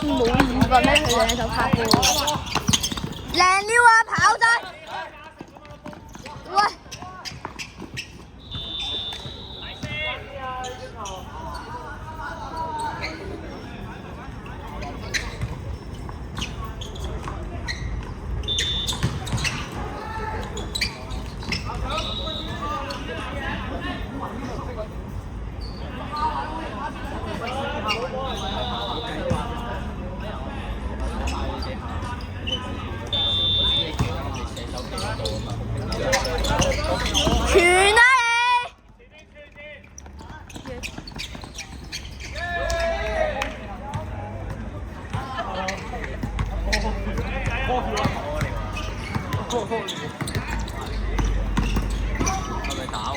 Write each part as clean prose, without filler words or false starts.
冇5個咩？佢哋就拍波，靚料啊！跑得，喂！傳啊係咪打橫？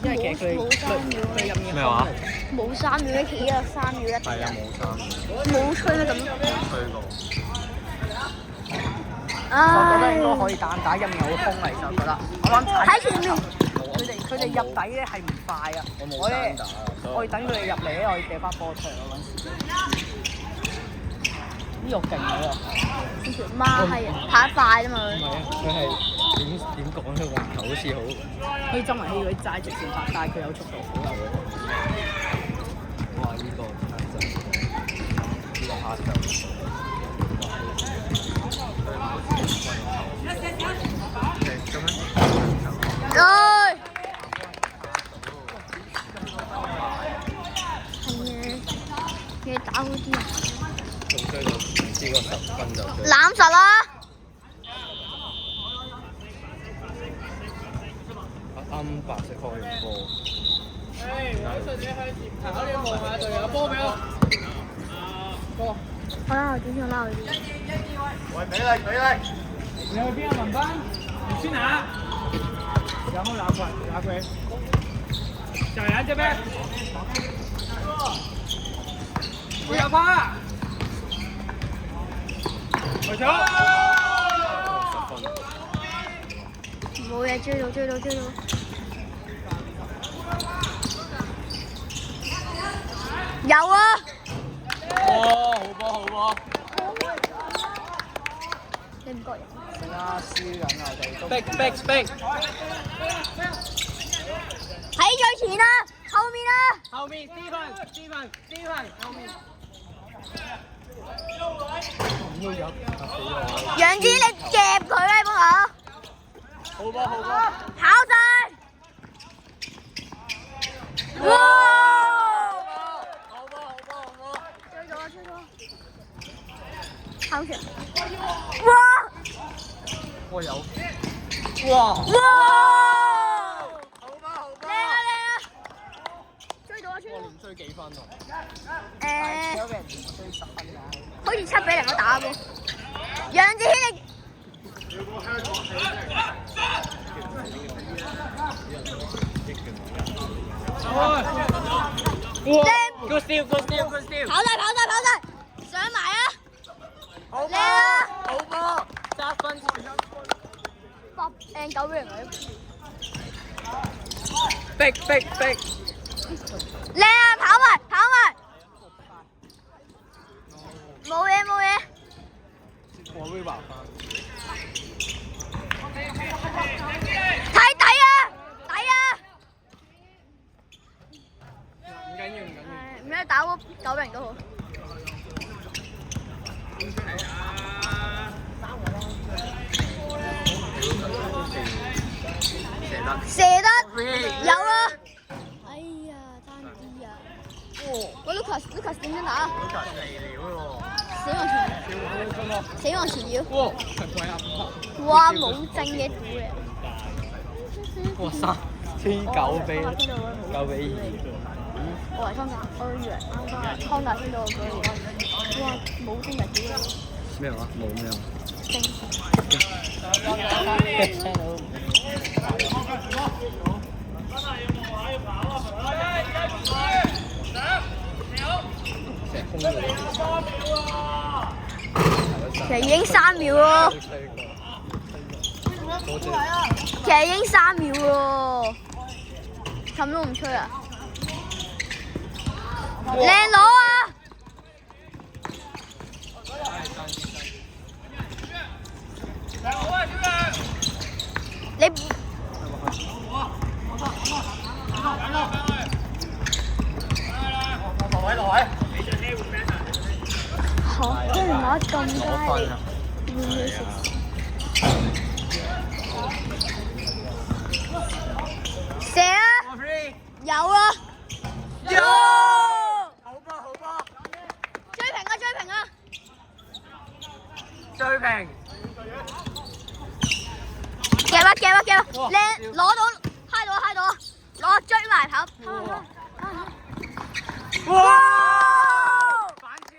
因為其實佢入面咩話？冇3秒一企啊，3秒一。係啊，冇3秒。冇吹咩咁？吹過。我覺得應該可以打入面好空嚟，其實我覺得。啱啱踩喺前面。佢哋入底咧係唔快啊！我咧，我要等佢哋入嚟咧，我要掟翻波出嚟嗰陣時。呢個勁啊！媽係跑得快啫嘛唔係啊，佢係點講咧？運球好似好，好似周文熙嗰啲齋直線拍，但係佢有速度，好有。哇！呢個真係呢個下球。哎！係啊，要打好啲啊！仲追到唔知個10分就追。攬實啦！啱白色開完波。我順住向前跑，你望下隊友波俾我。波。好啦，我點上啦？喂，俾力！你去邊啊？文斌？先拿。然後拿過來。小楊這邊。不要怕。回球。冇嘢，追到！有啊！好波！你唔覺人？係啦，輸緊啊！我哋都。逼！喺最前啊，後面啊！後面Steven，後面。楊子，你夾佢啦，幫我！好波！跑晒！哇！好波！追到！跑住！哇！我有。哇！好波！靚啊！追到！我連追幾分喎？誒，俾人追10分㗎。好似7-0我打喎。楊子軒你。Good steal！跑晒！上埋啊！好靚啊！好波！7分。9秒嚟。逼！靚啊！跑埋！冇嘢。我會話翻。睇底啊！唔緊要。唔使打嗰9-0都好。射得有啊！哎呀，爭啲啊！我 Lucas 點樣打？ Lucas 嚟了喎！死亡傳妖，死亡傳妖，哇，係鬼啊！哇冇正嘅股嚟，哇3,9比2。我係康達，我以為啱啱康達先到我嗰度，哇冇正嘅股嚟，咩話？冇咩啊？正。其實已經3秒咯，其實已經3秒咯，咁都唔吹啊！靚佬啊！你嚇，居然攞咁低，會唔會食？射啊！有啦！有！好波好波！追平啊！追平啊！追平！夾啊夾啊夾啊！靚攞到，嗨到啊嗨到啊！攞追埋跑！哇！反超！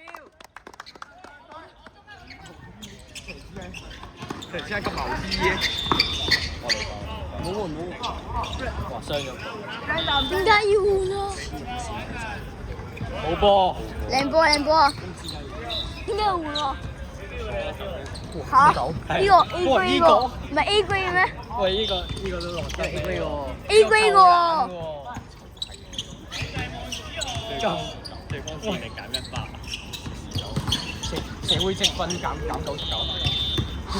突然之間咁牛醫嘅，冇換冇換，哇傷咗！點解要換啊？好波！靚波靚波啊！點解要換啊？嚇！呢個 A grade 喎，唔係 A grade 咩喂，呢個都落得 A grade 喎？A grade 喎。對方視力減100，社會積分減99。嚇！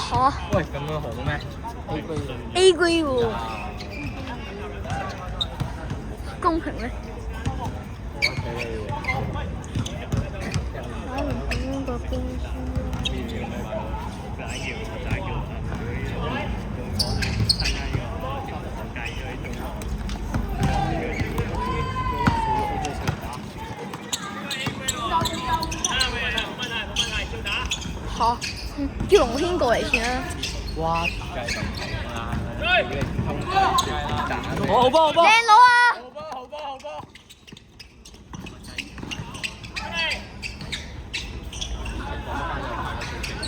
喂，咁樣好咩 ？A grade 喎，公平咩？我唔咁個公司。嚇！叫龍軒過嚟先啦。哇！梗係咁啦，好波好波！靚佬啊！好波好波好波！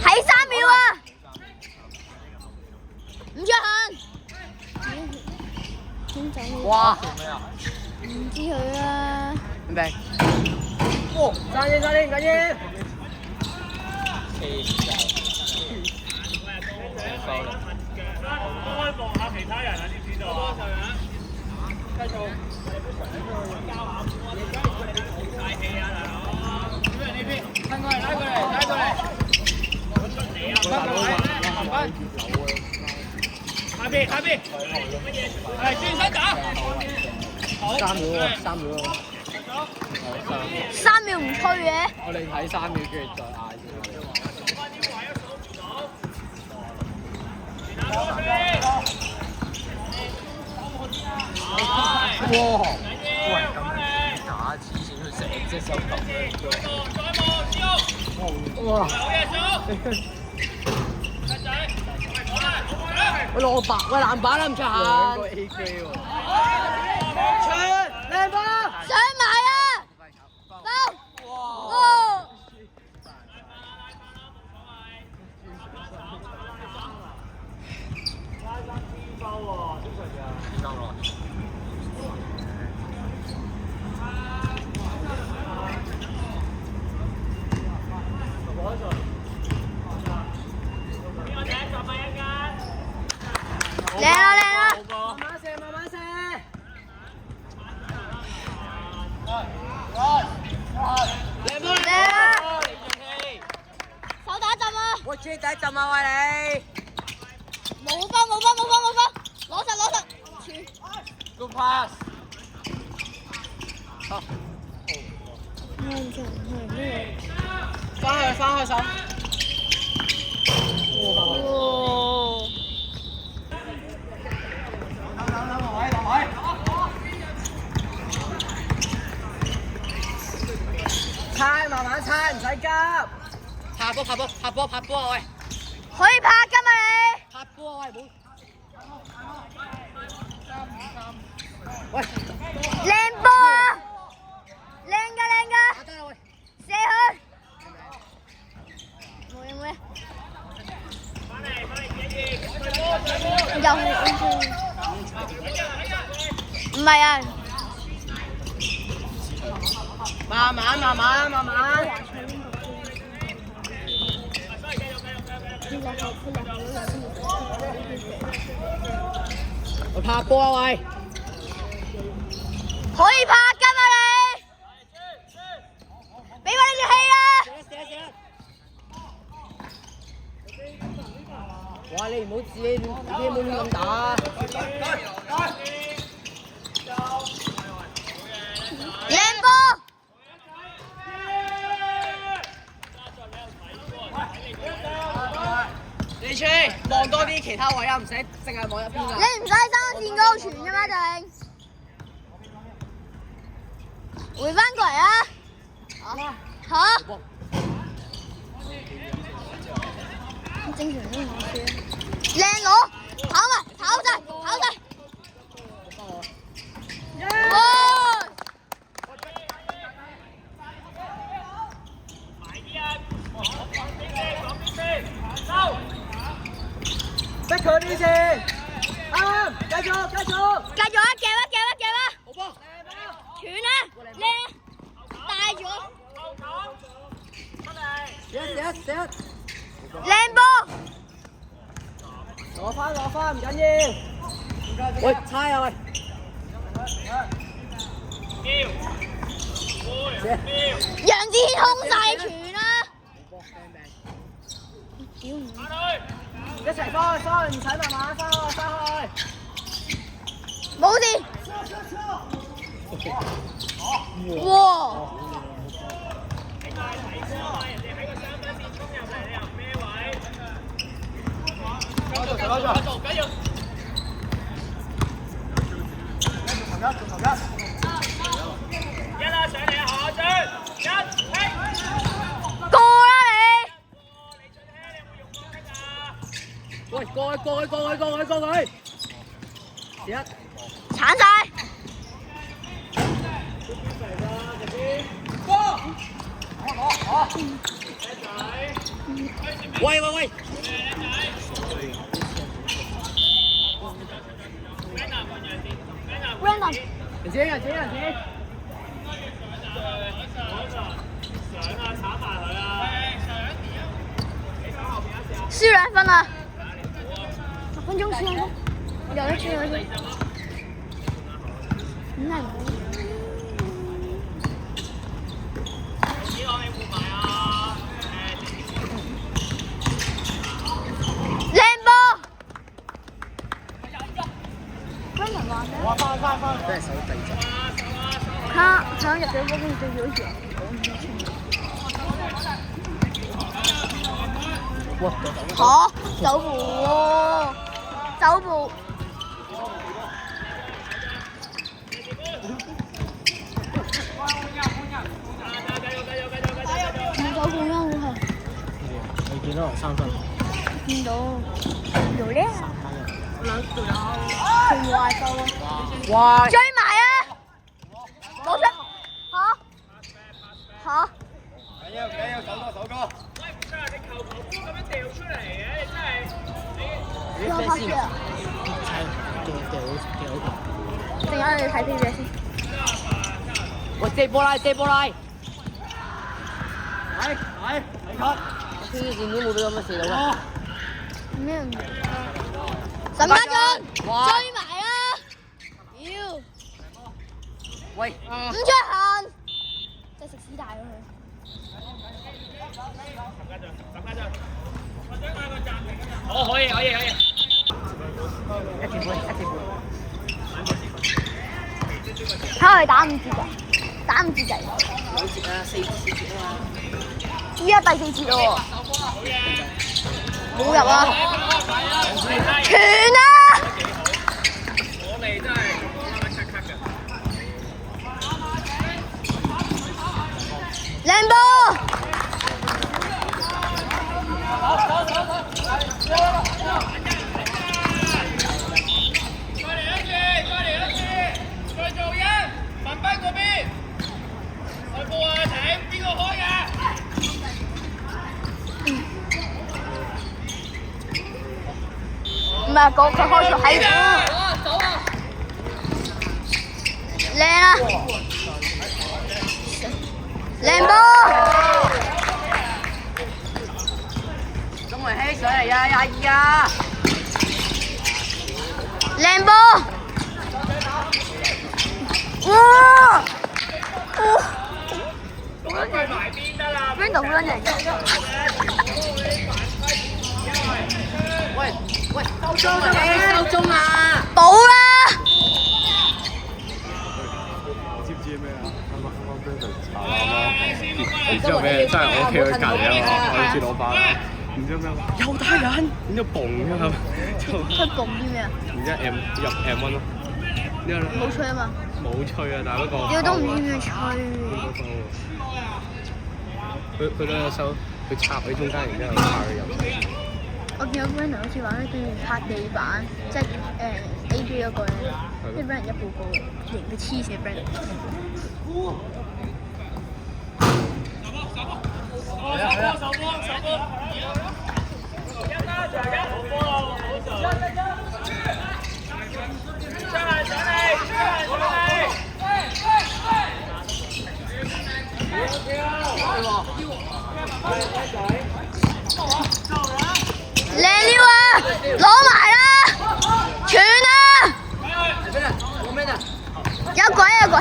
喺3秒啊！唔着行。點走？哇！咩啊？唔知佢啦。明白。哦，揸緊揸緊緊緊！開放下其他人啊！知唔知道啊？繼續。大氣啊！大佬，呢邊，拉過嚟，拉過嚟，拉過嚟。拉過嚟，下邊，下邊。係轉身打。3秒喎，3秒喎。3秒唔吹嘅。我哋睇3秒，跟住再嗌先。哇！喂，咁打黐線，佢成隻手球。哇！喂，攞白，喂籃板啦，唔出下。兩個 A K 喎。出靚波！上埋啊！到！哇！靚啦靚啦！慢慢射，慢慢射。靚波靚啦！手打浸啊！我知第一浸啊喂你。冇分冇分冇分冇分，攞實攞實，傳。Good pass。好。翻去手。哇！猜慢慢猜，唔使急。拍波啊喂！可以拍㗎嘛你？拍波啊喂，冇。喂，靚波啊！靚㗎！打得啦喂！射佢！冇嘢冇嘢。又唔係啊！慢慢。我拍波啊喂！可以拍㗎嘛你？俾我呢條氣啊！哇！你唔好自己冇亂咁打。靚波！你出望多啲其他位啊，唔使淨係望一邊啊。你唔使三線嗰度傳㗎嘛，定回翻過嚟啊！嚇！正常都唔輸。靚佬，跑晒！逼佢啲先，啱，繼續，繼續啊！夾啊！好波，斷啊！靚，大咗，射，靚波！攞翻，唔緊要。喂，猜啊喂，楊子軒空晒傳啦！屌唔一齊翻，唔使慢慢翻開。冇事。哇！過啦你！喂，過去，射一，鏟晒！喂，人錢。輸2分啊！10分鐘輸2分，有得輸。唔係。靚波！關人話咩？真係手地震。他想入咗波，跟住對住好似哇！走步喎，走步。唔走步啦，我係。你見到我3分？見到，有咧。佢冇嗌收啊！哇！追埋啊！攞出嚇！緊要，手哥。邊個拍攝啊？陣間你睇飛機先。喂，借波拉！係，天線都冇俾咁樣射到啊！咩唔？沈家俊追埋啊！妖！喂，唔出痕，真係食屎大咗佢。好，可以。一條半。睇佢打5節㗎，打5節㗎。幾節啊？4節啊嘛。依家第4節咯喎，冇入啊！傳啊！我哋真係靚波！唔係佢開始喺靚啊！靚波！鍾維希上嚟呀，22啊！靚波！哇！邊度好撚型㗎？喂，收鐘啊！補啦！知唔知咩啊？啱俾人炒啦，然之後俾人真係我屋企佢隔離啊，我住老闆啦，然之後咩又打人，然之後嘣咁啊，佢蹦啲咩啊？然之後 入 M1咯，之後咧冇吹啊嘛！冇吹啊，但係嗰個屌都唔知點吹。佢兩隻手，佢插喺中間，然之後插佢入。我見到 Brandon 好似話咧，對住拍地板，即係A.J. 嗰個咧，即係 Brandon 一步步型到黐線 Brandon。靚料啊！攞埋啦！傳啊！有鬼啊鬼！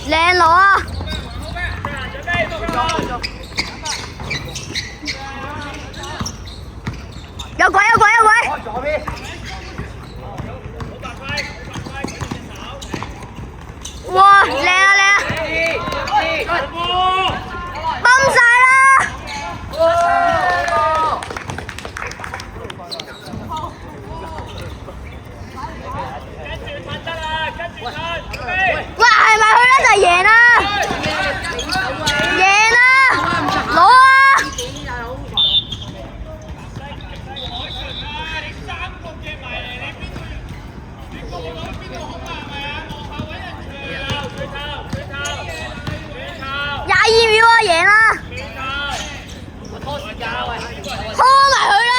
靚佬啊！有鬼有鬼有鬼！哇，靚啊靚啊！崩晒啦！哇，係咪去咧就贏啦？贏啦！攞啊！22秒啊，贏啦！拖埋佢啦！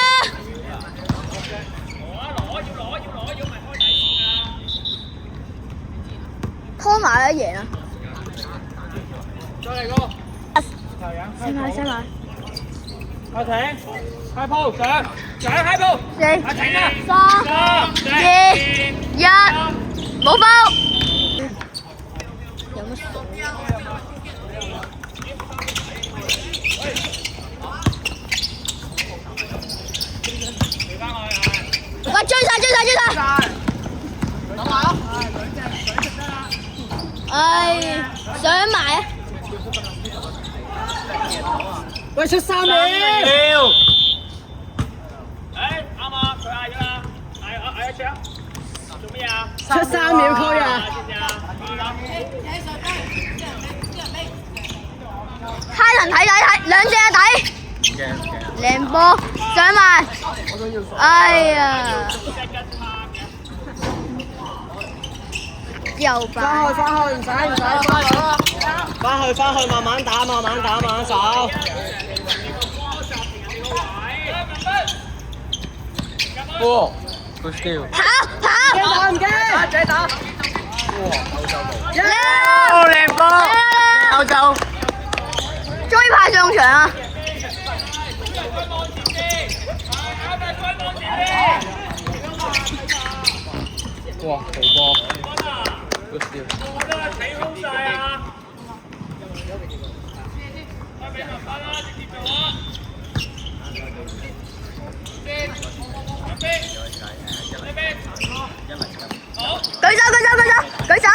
拖埋啦，贏啦！再嚟個，先埋先埋。阿停，開鋪上，開鋪，阿停啊！3、2、1，冇包。有乜數？喂，追晒！等埋咯。唉，想埋啊！喂，出3秒。啱啊，佢嗌咗啦，嗌一槍，做咩啊？出3秒區啊！開人睇，兩隻底。靚波上埋。哎呀！又翻敗。去，唔使，翻去，慢慢打，慢慢手。哇，good skill。跑！唔驚，仔打。靚波！歐洲，終於派上場啊！哇，好波，good skill。舉手！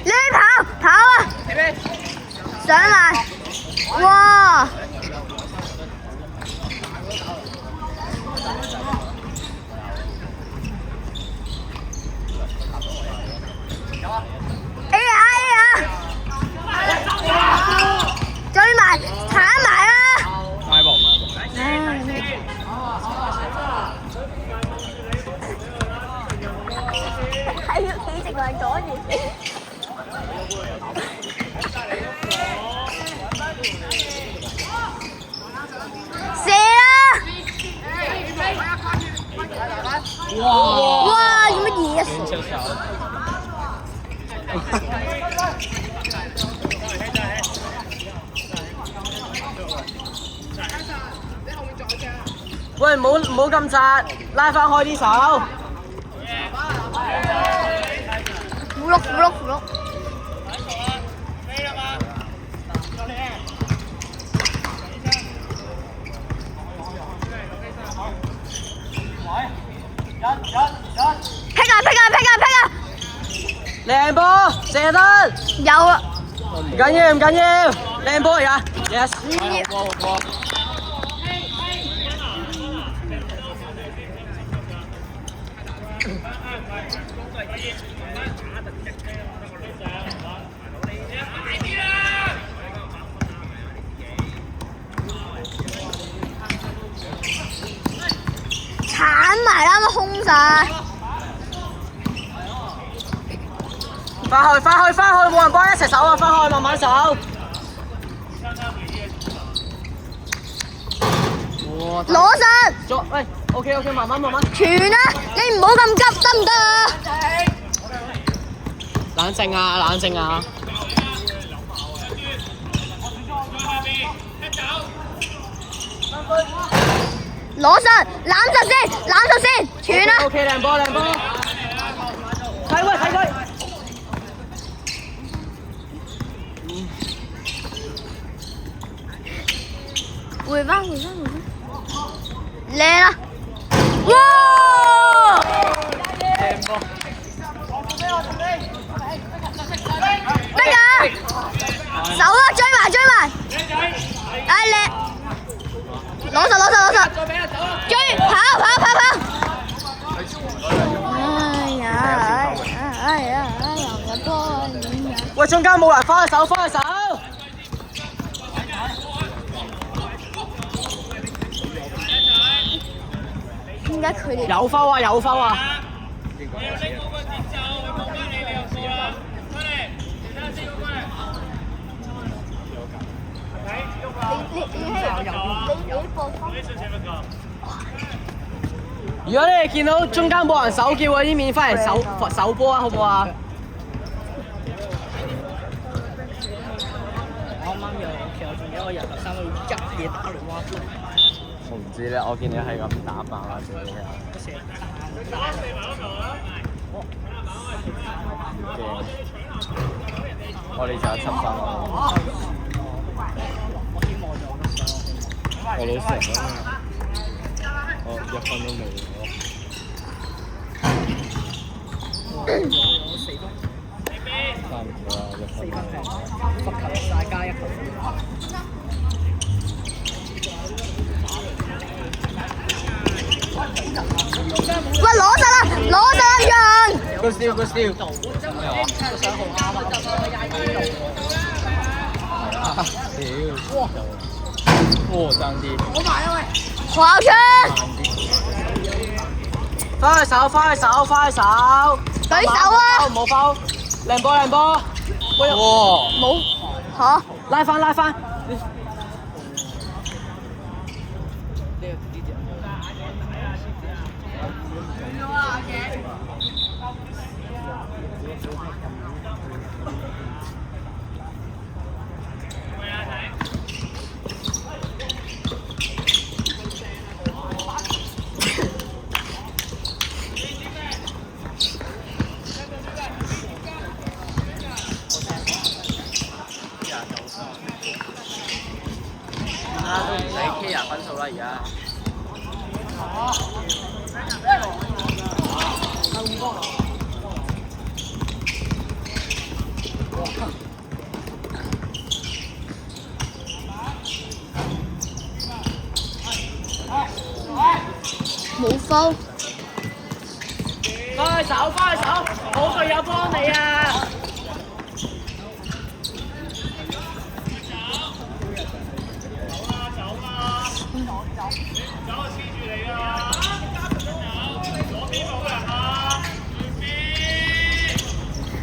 你跑啊！上嚟！哇！追埋，鏟埋啊！買波。係要企直嚟阻住先。射啊！哇！做乜嘢啊？喂，唔好咁窄，拉翻開啲手。扶碌！劈啊！靚波，射得。有啊！唔緊要，靚波嚟㗎 ，yes。好波。鏟埋啦，咁空晒。翻去，冇人幫，一齊手啊！翻去，慢慢手。攞實！喂 ，OK， 慢慢。傳啊！你唔好咁急得唔得啊？冷靜啊！攞實，攬實先，傳啊！ OK， 靚波。睇佢。回翻，靚啊！哇！靚波。得㗎，手啊，追埋！哎叻！攞實！追，跑！哎呀！我波！喂，中間冇人，翻去手。點解佢哋有分啊！你播放？如果你哋見到中間冇人手叫嗰啲面翻嚟手波啊，好唔好啊？我啱啱其實仲有一個人學生去一夜打龍蛙波。我唔知咧，我見你係咁打爆啊，自己啊。驚！我哋就有7分咯。我老成啦，我1分都未攞。差唔多啦，1分。罰球晒加1球。喂，攞實啦，人！ Good steal。爭啲。跑出！翻去手，翻去手，翻去手。舉手啊！冇包，靚波靚波。哇！冇嚇。拉翻拉翻。都唔使 care 分數啦，而家。冇分。翻去手，翻去手，好隊友幫你啊！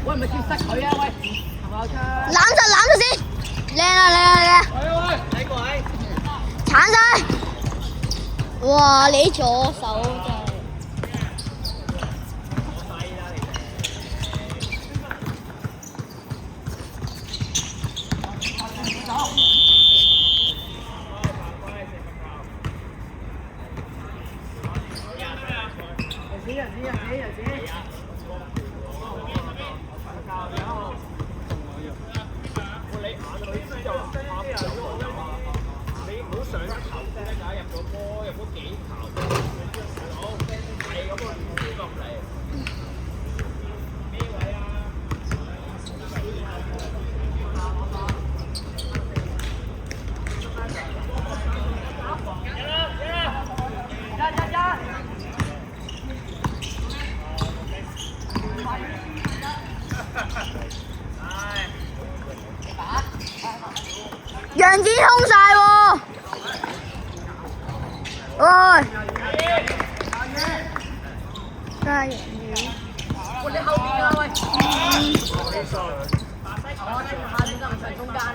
喂，唔係叫塞佢啊！喂，攬實先，靚啊！喂，睇個位，鏟晒！哇！你左手真係。楊子通晒喎！喂，真係楊子。喂，你後邊啊喂！下邊就唔上中間啊！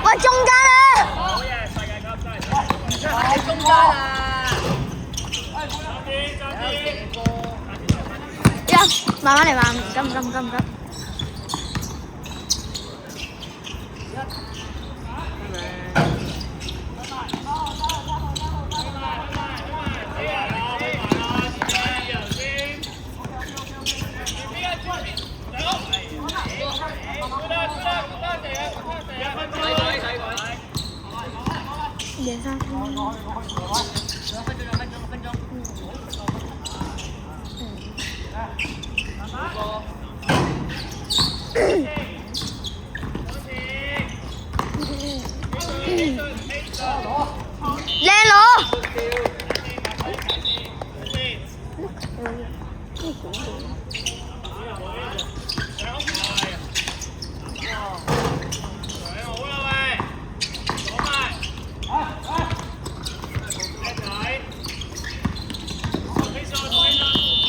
喂，中間啊！中間啊！慢慢嚟，慢，唔急。2、3分。靚佬！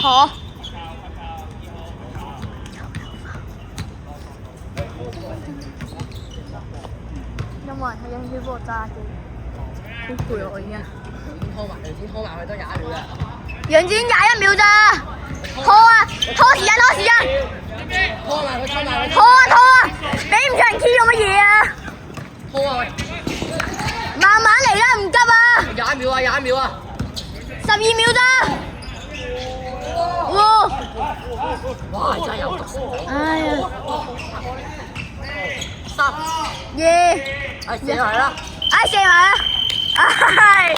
好。有冇人喺英超幫我揸機？攰啊我已經。拖埋佢都廿秒啦。楊子21秒咋？拖啊！拖時間，拖時間！拖埋佢，拖埋佢。拖啊拖啊！俾唔上 Q 做乜嘢啊？拖啊喂！慢慢嚟啦，唔急啊！ 21秒啊，21秒啊！12秒咋？哇！哇！真係有毒食。哎呀3、耶！射埋啦！哎射埋啦！哎。